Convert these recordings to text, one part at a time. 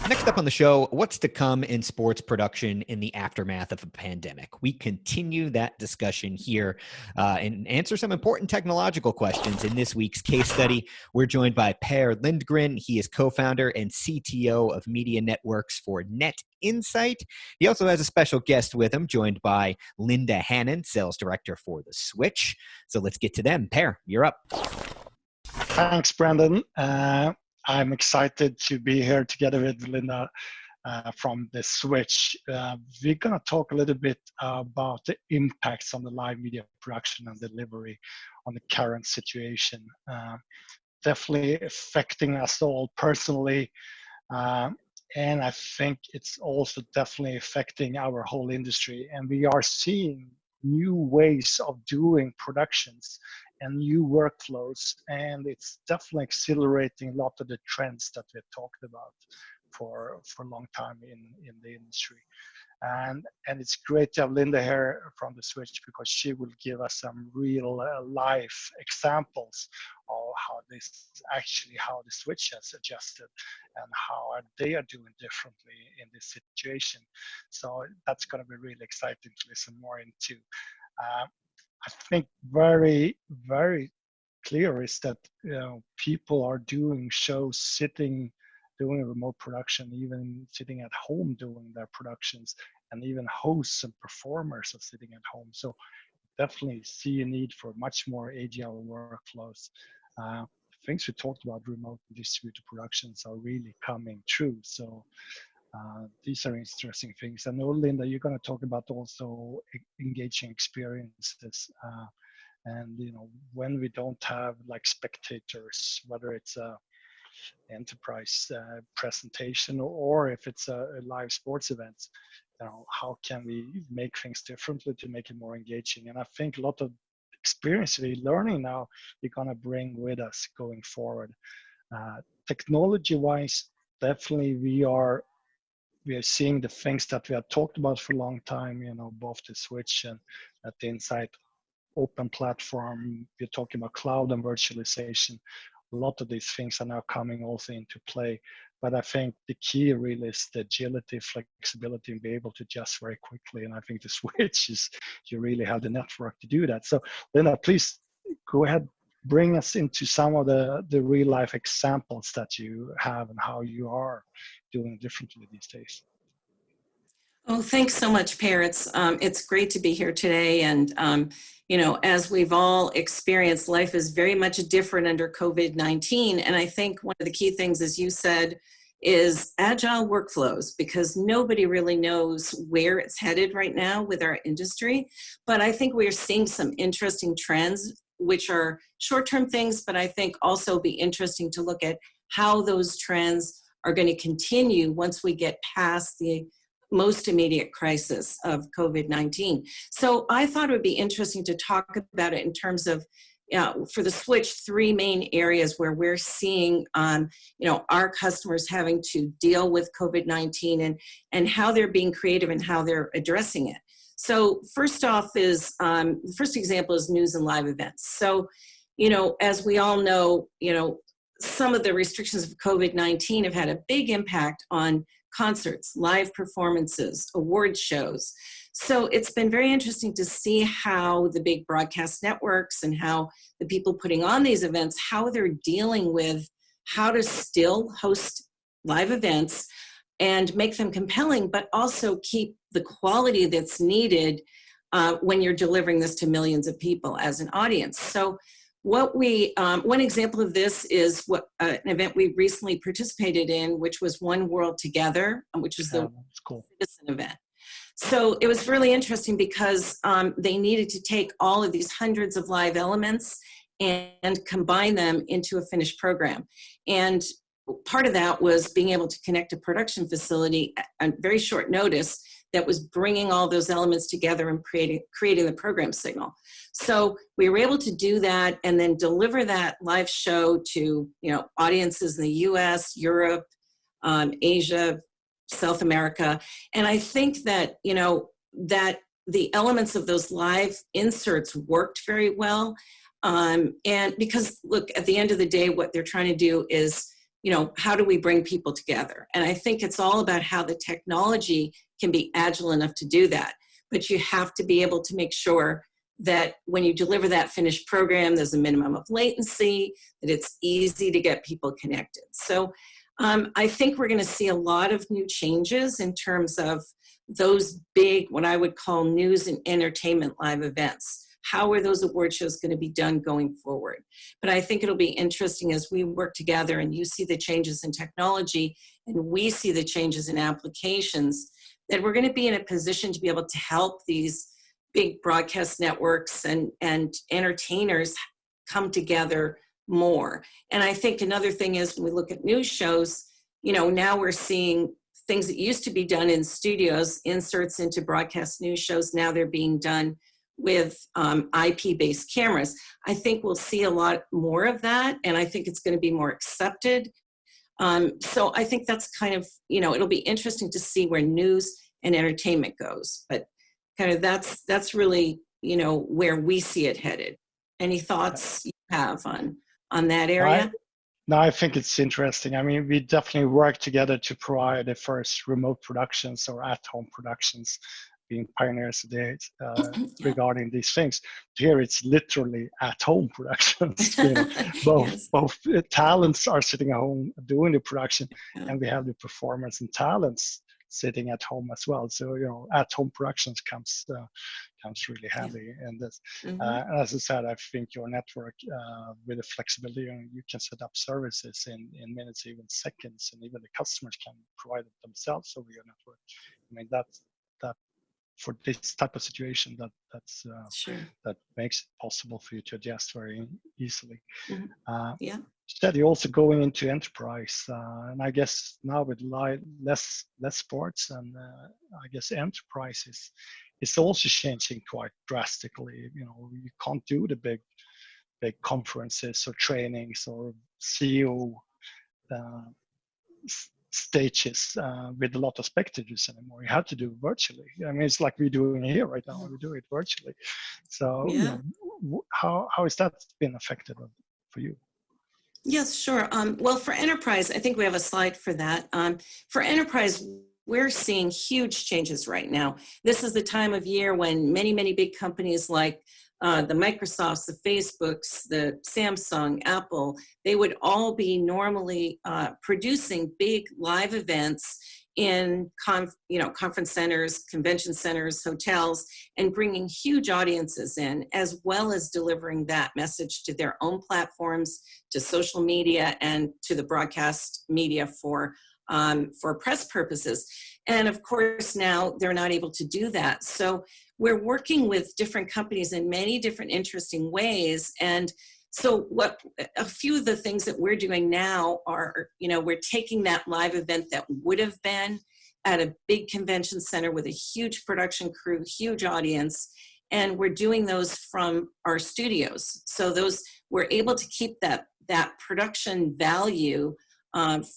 Next up on the show, what's to come in sports production in the aftermath of a pandemic? We continue that discussion here and answer some important technological questions in this week's case study. We're joined by Per Lindgren. He is co-founder and CTO of media networks for Net Insight. He also has a special guest with him, joined by Linda Hannon, sales director for The Switch. So let's get to them. Per, you're up. Thanks, Brandon. I'm excited to be here together with Linda from The Switch. We're going to talk a little bit about the impacts on the live media production and delivery on the current situation. Definitely affecting us all personally. And I think it's also definitely affecting our whole industry. And we are seeing new ways of doing productions and new workflows, and it's definitely accelerating a lot of the trends that we've talked about for a long time in the industry. And it's great to have Linda here from The Switch, because she will give us some real life examples of how The Switch has adjusted and how they are doing differently in this situation. So that's going to be really exciting to listen more into. I think very, very clear is that people are doing shows doing a remote production, even sitting at home doing their productions, and even hosts and performers are sitting at home. So definitely see a need for much more agile workflows. Things we talked about, remote and distributed productions, are really coming true. So these are interesting things. I know, Linda, you're going to talk about also engaging experiences. And when we don't have like spectators, whether it's a enterprise presentation or if it's a live sports event, how can we make things differently to make it more engaging? And I think a lot of experience we're learning now we're going to bring with us going forward. Technology-wise, definitely we are seeing the things that we have talked about for a long time, both The Switch and at the Insight open platform. We're talking about cloud and virtualization. A lot of these things are now coming also into play. But I think the key really is the agility, flexibility, and be able to adjust very quickly. And I think The Switch is, you really have the network to do that. So Linda, please go ahead, bring us into some of the real life examples that you have and how you are doing differently these days. Oh, thanks so much, Per. It's great to be here today. And, as we've all experienced, life is very much different under COVID-19. And I think one of the key things, as you said, is agile workflows, because nobody really knows where it's headed right now with our industry. But I think we're seeing some interesting trends, which are short-term things, but I think also be interesting to look at how those trends are going to continue once we get past the most immediate crisis of COVID-19. So I thought it would be interesting to talk about it in terms of, for The Switch, three main areas where we're seeing, our customers having to deal with COVID-19 and how they're being creative and how they're addressing it. So first off is, the first example is news and live events. So, as we all know, some of the restrictions of COVID-19 have had a big impact on concerts, live performances, award shows. So it's been very interesting to see how the big broadcast networks and how the people putting on these events, how they're dealing with how to still host live events and make them compelling, but also keep the quality that's needed when you're delivering this to millions of people as an audience. So one example of this is an event we recently participated in, which was One World Together, which is the citizen event. So it was really interesting because they needed to take all of these hundreds of live elements and combine them into a finished program. And part of that was being able to connect a production facility at very short notice that was bringing all those elements together and creating the program signal. So we were able to do that and then deliver that live show to audiences in the US, Europe, Asia, South America. And I think that, that the elements of those live inserts worked very well. And because, look, at the end of the day, what they're trying to do is how do we bring people together? And I think it's all about how the technology can be agile enough to do that. But you have to be able to make sure that when you deliver that finished program, there's a minimum of latency, that it's easy to get people connected. So I think we're going to see a lot of new changes in terms of those big, what I would call news and entertainment live events. How are those award shows going to be done going forward? But I think it'll be interesting as we work together and you see the changes in technology and we see the changes in applications, that we're going to be in a position to be able to help these big broadcast networks and entertainers come together more. And I think another thing is when we look at news shows, now we're seeing things that used to be done in studios, inserts into broadcast news shows, now they're being done with IP-based cameras. I think we'll see a lot more of that, and I think it's going to be more accepted. So I think that's kind of, it'll be interesting to see where news and entertainment goes. But kind of that's really, where we see it headed. Any thoughts you have on that area? No, I think it's interesting. I mean, we definitely work together to provide the first remote productions or at-home productions, being pioneers today regarding these things. Here it's literally at-home productions. Both talents are sitting at home doing the production, and we have the performers and talents sitting at home as well. So at-home productions comes really heavy in this. As I said, I think your network with the flexibility, you can set up services in minutes, even seconds, and even the customers can provide it themselves over your network. I mean, that for this type of situation, that makes it possible for you to adjust very easily. Instead, you're also going into enterprise, and I guess now with less sports, and I guess enterprise is also changing quite drastically. You can't do the big conferences or trainings or CEO stages with a lot of spectators anymore. You have to do it virtually. I mean, it's like we're doing here right now. We do it virtually. So, how has that been affected for you? Yes, sure. Well, for enterprise, I think we have a slide for that. For enterprise, we're seeing huge changes right now. This is the time of year when many, many big companies like the Microsofts, the Facebooks, the Samsung, Apple, they would all be normally producing big live events in conference centers, convention centers, hotels, and bringing huge audiences in, as well as delivering that message to their own platforms, to social media, and to the broadcast media for press purposes. And of course, now they're not able to do that. So we're working with different companies in many different interesting ways. And so a few of the things that we're doing now are, we're taking that live event that would have been at a big convention center with a huge production crew, huge audience, and we're doing those from our studios. So we're able to keep that production value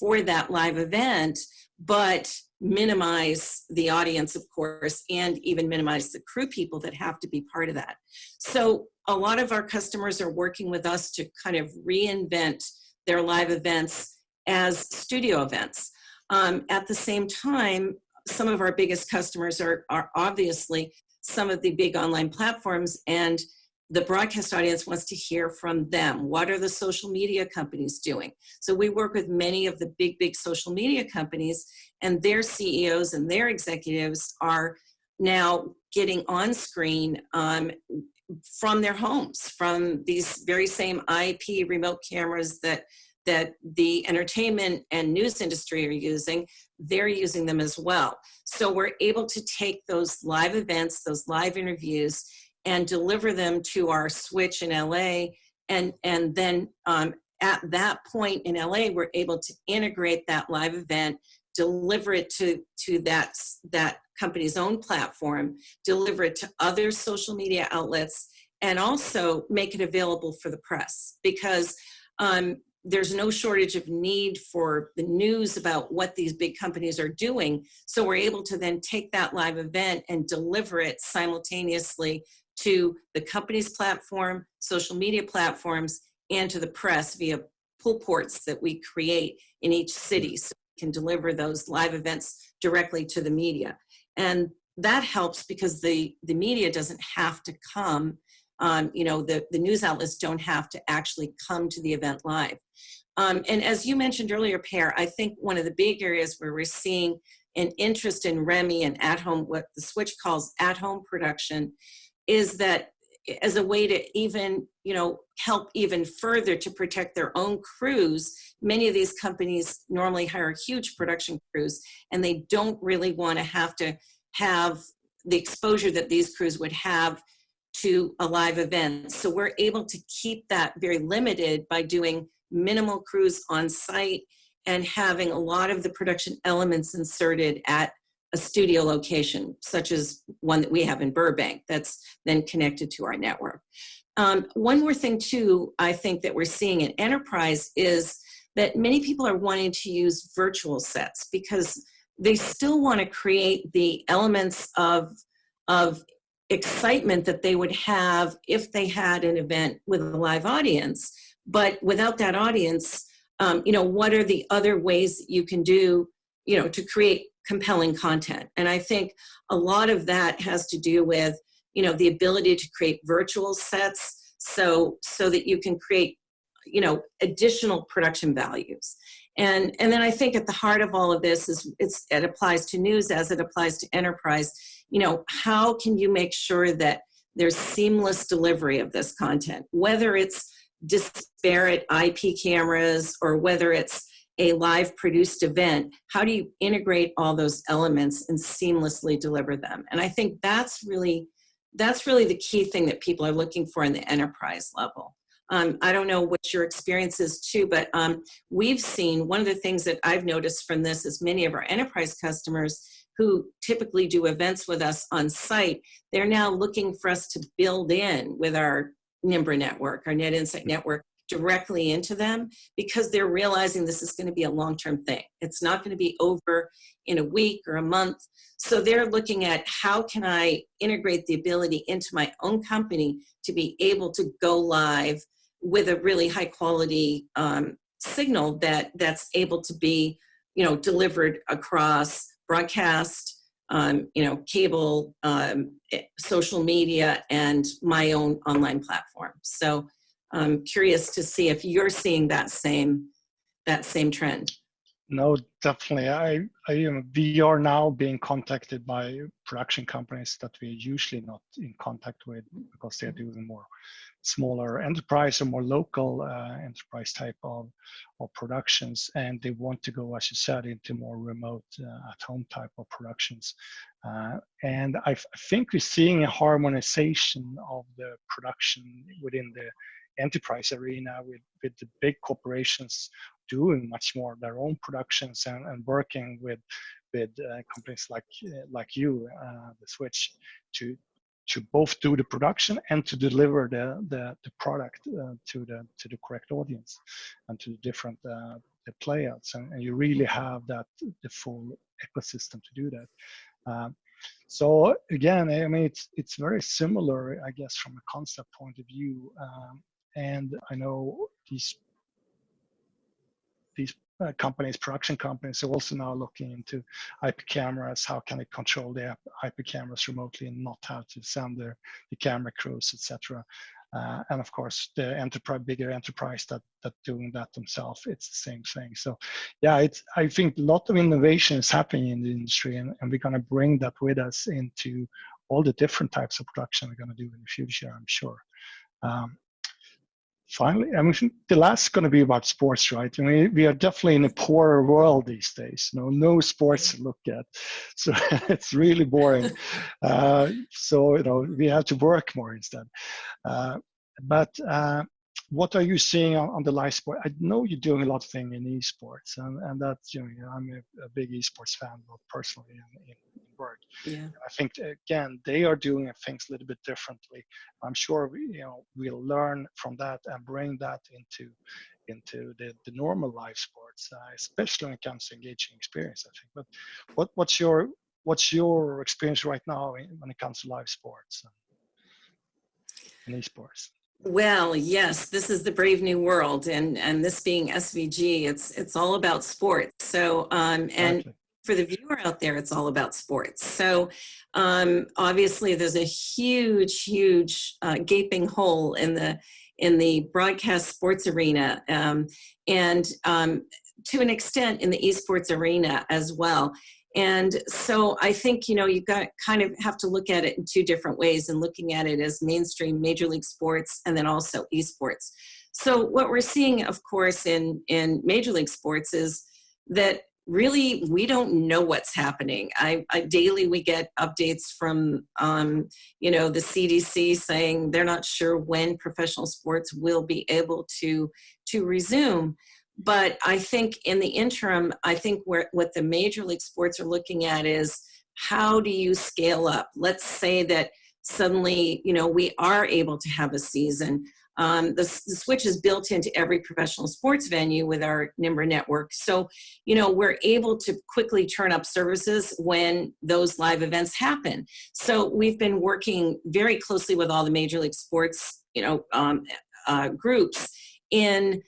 for that live event, but minimize the audience, of course, and even minimize the crew people that have to be part of that. So a lot of our customers are working with us to kind of reinvent their live events as studio events. At the same time, some of our biggest customers are obviously some of the big online platforms, and the broadcast audience wants to hear from them. What are the social media companies doing? So we work with many of the big social media companies, and their CEOs and their executives are now getting on screen from their homes, from these very same IP remote cameras that the entertainment and news industry are using. They're using them as well. So we're able to take those live events, those live interviews, and deliver them to our switch in LA. And then at that point in LA, we're able to integrate that live event, deliver it to that company's own platform, deliver it to other social media outlets, and also make it available for the press, because there's no shortage of need for the news about what these big companies are doing. So we're able to then take that live event and deliver it simultaneously to the company's platform, social media platforms, and to the press via pull ports that we create in each city so we can deliver those live events directly to the media. And that helps because the media doesn't have to come, the news outlets don't have to actually come to the event live. And as you mentioned earlier, Per, I think one of the big areas where we're seeing an interest in REMI and at-home, what the Switch calls at-home production, is that as a way to even, help even further to protect their own crews. Many of these companies normally hire huge production crews, and they don't really want to have the exposure that these crews would have to a live event. So we're able to keep that very limited by doing minimal crews on site and having a lot of the production elements inserted at a studio location, such as one that we have in Burbank that's then connected to our network. One more thing too, I think that we're seeing in enterprise is that many people are wanting to use virtual sets because they still want to create the elements of excitement that they would have if they had an event with a live audience. But without that audience, what are the other ways that you can do, to create compelling content? And I think a lot of that has to do with, the ability to create virtual sets so that you can create, additional production values. And then I think at the heart of all of this is it applies to news as it applies to enterprise. How can you make sure that there's seamless delivery of this content, whether it's disparate IP cameras or whether it's a live produced event? How do you integrate all those elements and seamlessly deliver them? And I think that's really the key thing that people are looking for in the enterprise level. I don't know what your experience is too, but we've seen, one of the things that I've noticed from this is many of our enterprise customers who typically do events with us on site, they're now looking for us to build in with our Nimbra network, our Net Insight network, directly into them, because they're realizing this is going to be a long-term thing. It's not going to be over in a week or a month. So they're looking at how can I integrate the ability into my own company to be able to go live with a really high quality signal that's able to be, delivered across broadcast, cable, social media, and my own online platform. So I'm curious to see if you're seeing that same trend. No, definitely. We are now being contacted by production companies that we're usually not in contact with because they're doing more smaller enterprise or more local enterprise type of productions, and they want to go, as you said, into more remote at-home type of productions. And I think we're seeing a harmonization of the production within the enterprise arena with the big corporations doing much more of their own productions and working with companies like you, the Switch, to both do the production and to deliver the product to the correct audience and to the different the playouts, and you really have the full ecosystem to do that. So again, I mean, it's very similar, I guess, from a concept point of view. And I know these companies, production companies, are also now looking into IP cameras. How can they control the IP cameras remotely and not have to send the camera crews, etc. And of course, the bigger enterprise that doing that themselves, it's the same thing. So yeah, I think a lot of innovation is happening in the industry, and we're going to bring that with us into all the different types of production we're going to do in the future, I'm sure. Finally, I mean, the last is going to be about sports, right? I mean, we are definitely in a poorer world these days. No sports to look at, so it's really boring. So we have to work more instead. But what are you seeing on the live sport? I know you're doing a lot of things in esports, and that's I'm a big esports fan, both personally and in work. Yeah. I think again they are doing things a little bit differently. I'm sure we'll learn from that and bring that into the normal live sports, especially when it comes to engaging experience, I think. But what's your experience right now when it comes to live sports and esports? Well, yes, this is the brave new world, and this being SVG, it's all about sports. So, and Exactly. for the viewer out there, it's all about sports. So, obviously, there's a huge gaping hole in the broadcast sports arena, and to an extent in the esports arena as well. And so I think, you've got kind of have to look at it in two different ways, and looking at it as mainstream Major League sports and then also esports. So what we're seeing, of course, in Major League sports is that really we don't know what's happening. Daily we get updates from, the CDC saying they're not sure when professional sports will be able to resume. But I think in the interim, I think what the Major League sports are looking at is, how do you scale up? Let's say that suddenly, we are able to have a season. The switch is built into every professional sports venue with our Nimbra network. So, we're able to quickly turn up services when those live events happen. So we've been working very closely with all the Major League sports, groups in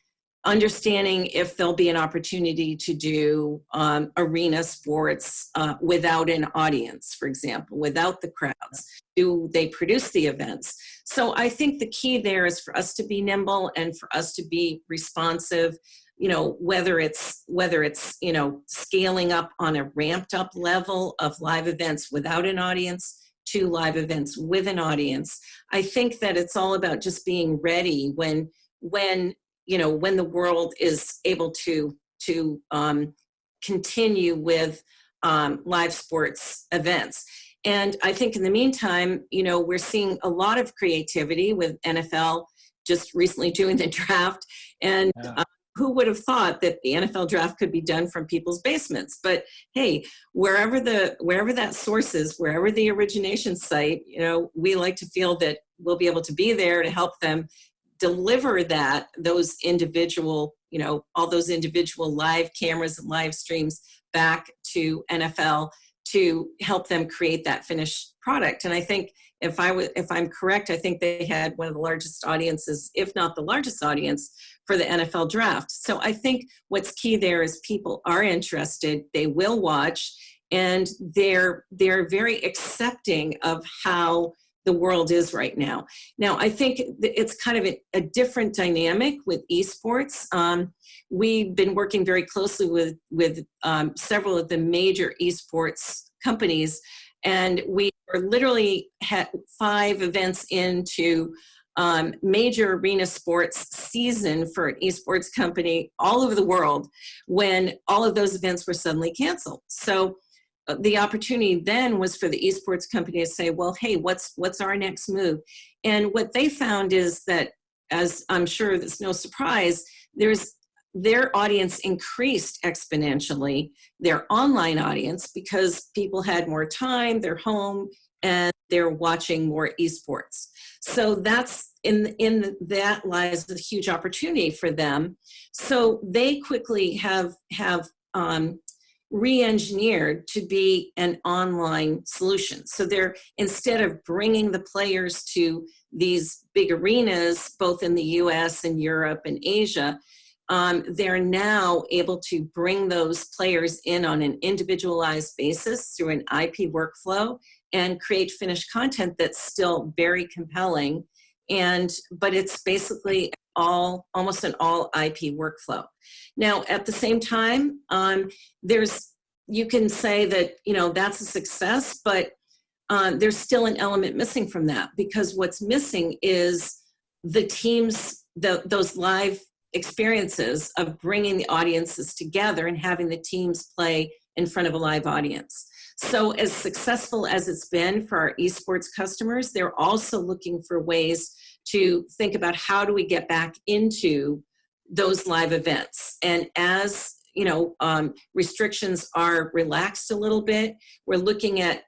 understanding if there'll be an opportunity to do arena sports without an audience, for example, without the crowds. Do they produce the events? So I think the key there is for us to be nimble and for us to be responsive, whether it's scaling up on a ramped up level of live events without an audience to live events with an audience. I think that it's all about just being ready when the world is able to continue with live sports events. And I think in the meantime, we're seeing a lot of creativity with NFL just recently doing the draft. And who would have thought that the NFL draft could be done from people's basements? But hey, wherever that source is, wherever the origination site, we like to feel that we'll be able to be there to help them deliver those individual live cameras and live streams back to NFL to help them create that finished product. And I think if I'm correct, I think they had one of the largest audiences, if not the largest audience, for the NFL draft. So I think what's key there is people are interested, they will watch, and they're very accepting of how the world is right now. Now, I think it's kind of a different dynamic with esports. We've been working very closely with several of the major esports companies, and we are literally had 5 events into major arena sports season for an esports company all over the world when all of those events were suddenly canceled. So the opportunity then was for the esports company to say, well, hey, what's our next move? And what they found is that, as I'm sure that's no surprise, their audience increased exponentially, their online audience, because people had more time, they're home, and they're watching more esports. So that's in that lies a huge opportunity for them. So they quickly have re-engineered to be an online solution. So they're, instead of bringing the players to these big arenas, both in the US and Europe and Asia, they're now able to bring those players in on an individualized basis through an IP workflow and create finished content that's still very compelling. But it's basically almost an all IP workflow. Now, at the same time, you can say that, that's a success, but there's still an element missing from that, because what's missing is the teams, those live experiences of bringing the audiences together and having the teams play in front of a live audience. So as successful as it's been for our esports customers, they're also looking for ways to think about, how do we get back into those live events? And as restrictions are relaxed a little bit, we're looking at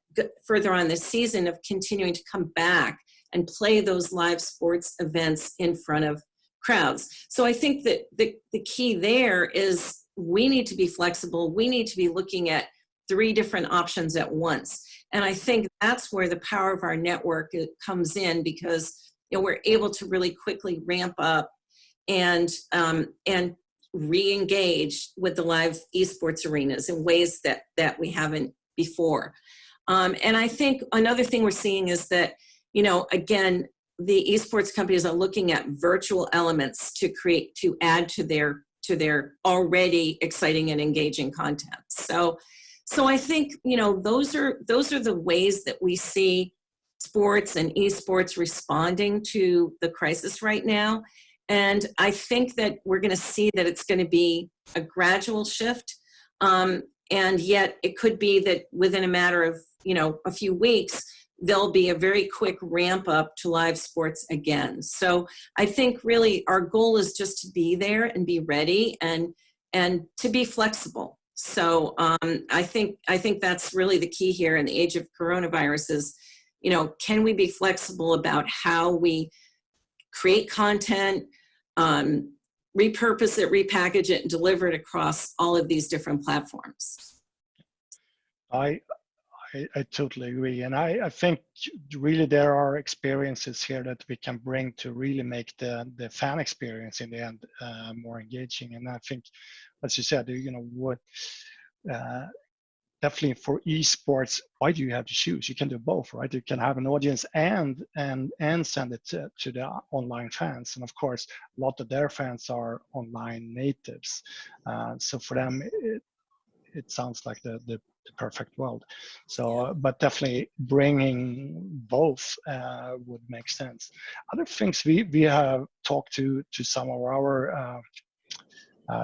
further on this season of continuing to come back and play those live sports events in front of crowds. So I think that the key there is we need to be flexible. We need to be looking at 3 different options at once. And I think that's where the power of our network comes in, because we're able to really quickly ramp up and re-engage with the live esports arenas in ways that we haven't before. And I think another thing we're seeing is that, again, the esports companies are looking at virtual elements to add to their already exciting and engaging content. So I think, those are the ways that we see sports and esports responding to the crisis right now. And I think that we're going to see that it's going to be a gradual shift. And yet it could be that within a matter of, a few weeks, there'll be a very quick ramp up to live sports again. So I think really our goal is just to be there and be ready and to be flexible. So I think that's really the key here in the age of coronavirus is, can we be flexible about how we create content, repurpose it, repackage it, and deliver it across all of these different platforms? I totally agree. And I think really there are experiences here that we can bring to really make the fan experience in the end more engaging. And I think, as you said, definitely for esports, why do you have to choose? You can do both, right? You can have an audience and send it to the online fans. And of course, a lot of their fans are online natives. So for them, it sounds like the perfect world. So, but definitely bringing both would make sense. Other things we have talked to some of our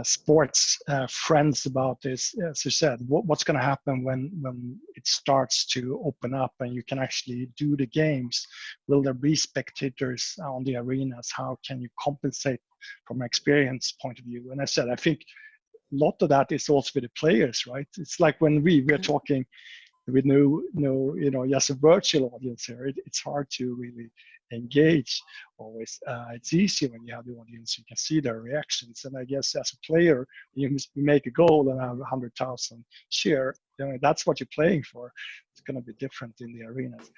sports friends about this. As you said, what's going to happen when it starts to open up and you can actually do the games? Will there be spectators on the arenas? How can you compensate from an experience point of view? And I said, I think a lot of that is also with the players, right? It's like when we're talking with just a virtual audience here, it's hard to really engage always. It's easier when you have the audience, you can see their reactions. And I guess as a player, you make a goal and have 100,000 share, that's what you're playing for. It's going to be different in the arenas.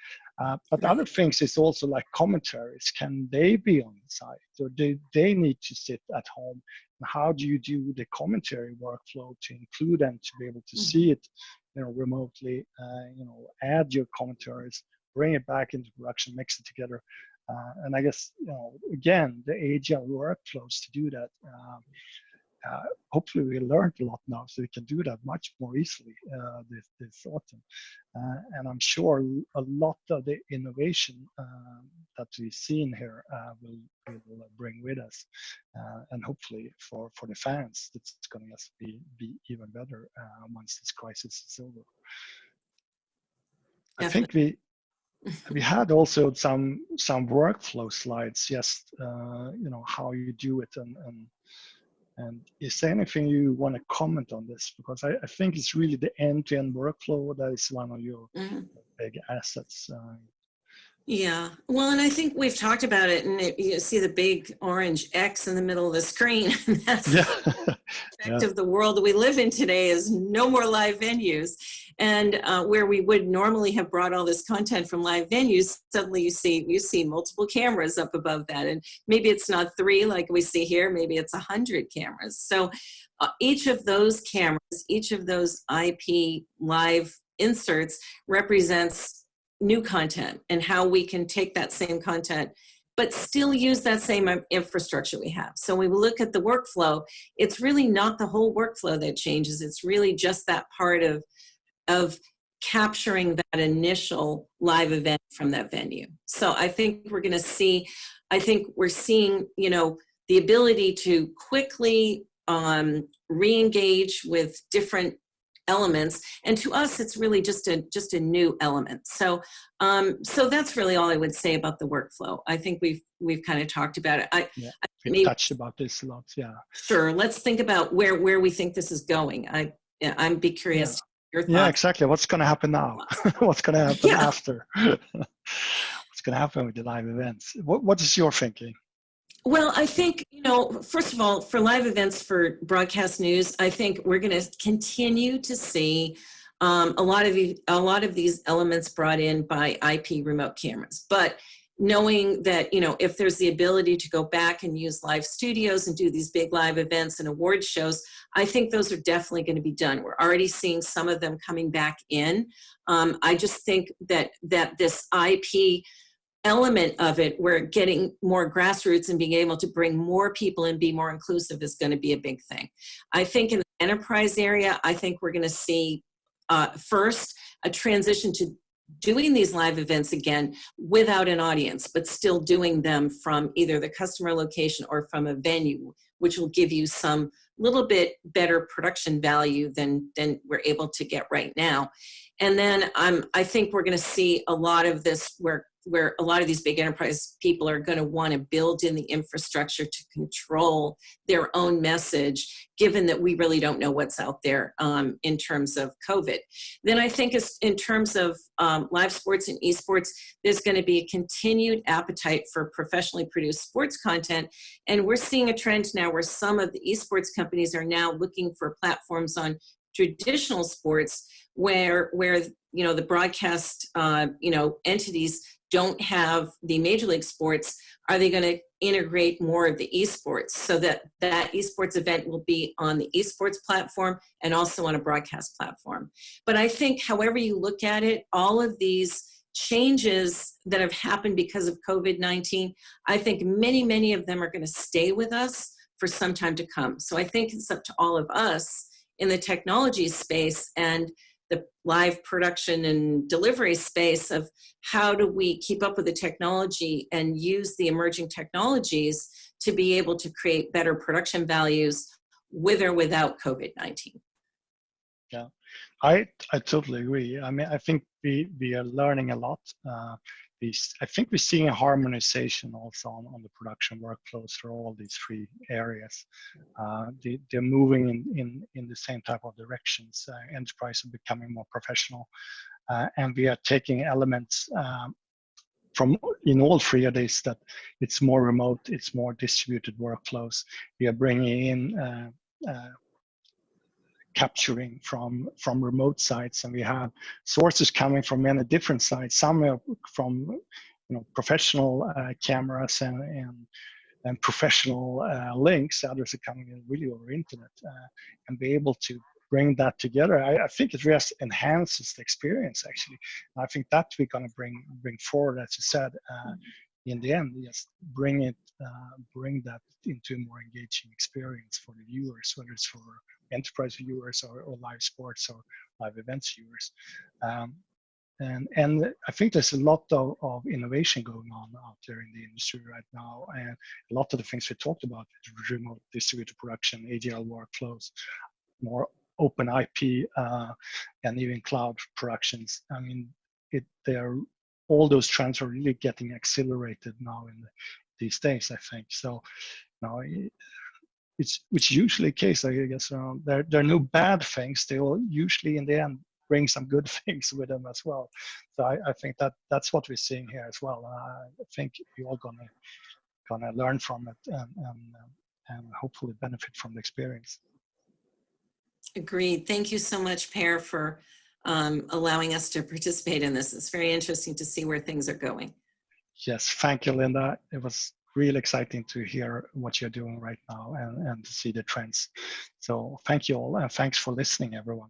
But other things is also like commentaries. Can they be on the site? Or do they need to sit at home? And how do you do the commentary workflow to include them to be able to see it remotely, add your commentaries, bring it back into production, mix it together. And I guess, again, the agile workflows to do that. Hopefully we learned a lot now, so we can do that much more easily this autumn. And I'm sure a lot of the innovation that we've seen here will bring with us. And hopefully for the fans, it's going to be even better once this crisis is over. I think we had also some workflow slides, just how you do it, and is there anything you want to comment on this? Because I think it's really the end-to-end workflow that is one of your big assets. Yeah, well, and I think we've talked about it, and you see the big orange X in the middle of the screen. And that's the effect of the world we live in today is no more live venues. And where we would normally have brought all this content from live venues, suddenly you see multiple cameras up above that. And maybe it's not 3 like we see here, maybe it's 100 cameras. So each of those cameras, each of those IP live inserts represents new content and how we can take that same content but still use that same infrastructure we have. So when we look at the workflow, it's really not the whole workflow that changes. It's really just that part of capturing that initial live event from that venue. So I think we're seeing, the ability to quickly re-engage with different elements, and to us it's really just a new element. So that's really all I would say about the workflow. I think we've kind of talked about it. We've touched about this a lot. Sure, let's think about where we think this is going. I'm be curious to hear your thoughts. Yeah, exactly. What's going to happen now? What's going to happen after? What's going to happen with the live events? What is your thinking? Well, I think, first of all, for live events, for broadcast news, I think we're going to continue to see a lot of these elements brought in by IP remote cameras. But knowing that, you know, if there's the ability to go back and use live studios and do these big live events and award shows, I think those are definitely going to be done. We're already seeing some of them coming back in. I just think that this IP element of it, where getting more grassroots and being able to bring more people and be more inclusive is going to be a big thing. I think in the enterprise area, I think we're going to see first a transition to doing these live events again without an audience, but still doing them from either the customer location or from a venue, which will give you some little bit better production value than we're able to get right now. And then I think we're going to see a lot of this where a lot of these big enterprise people are going to want to build in the infrastructure to control their own message, given that we really don't know what's out there in terms of COVID. Then I think in terms of live sports and esports, there's going to be a continued appetite for professionally produced sports content. And we're seeing a trend now where some of the esports companies are now looking for platforms on traditional sports where you know, the broadcast you know, entities don't have the major league sports. Are they going to integrate more of the esports so that esports event will be on the esports platform and also on a broadcast platform? But I think however you look at it, all of these changes that have happened because of COVID-19, I think many of them are going to stay with us for some time to come. So I think it's up to all of us in the technology space and the live production and delivery space of how do we keep up with the technology and use the emerging technologies to be able to create better production values with or without COVID-19. Yeah, I totally agree. I mean, I think we are learning a lot. I think we're seeing a harmonization also on the production workflows for all these three areas. They're moving in the same type of directions. Enterprise are becoming more professional, and we are taking elements from in all three of these, that it's more remote, it's more distributed workflows. We are bringing in capturing from remote sites, and we have sources coming from many different sites. Some are from, you know, professional cameras and professional links. Others are coming in really over internet, and be able to bring that together. I think it just enhances the experience actually. And I think that we're going to bring forward, as you said, in the end, just bring that into a more engaging experience for the viewers, whether it's for enterprise viewers or live sports or live events viewers. And I think there's a lot of innovation going on out there in the industry right now. And a lot of the things we talked about, remote distributed production, AGL workflows, more open IP, and even cloud productions. I mean, all those trends are really getting accelerated now in these days, I think. So now it's usually the case, I guess. There are no bad things. They will usually in the end bring some good things with them as well. So I think that's what we're seeing here as well. I think we're all gonna learn from it and hopefully benefit from the experience. Agreed. Thank you so much, Per, for allowing us to participate in this. It's very interesting to see where things are going. Yes, thank you, Linda. It was really exciting to hear what you're doing right now and to see the trends. So thank you all, and thanks for listening, everyone.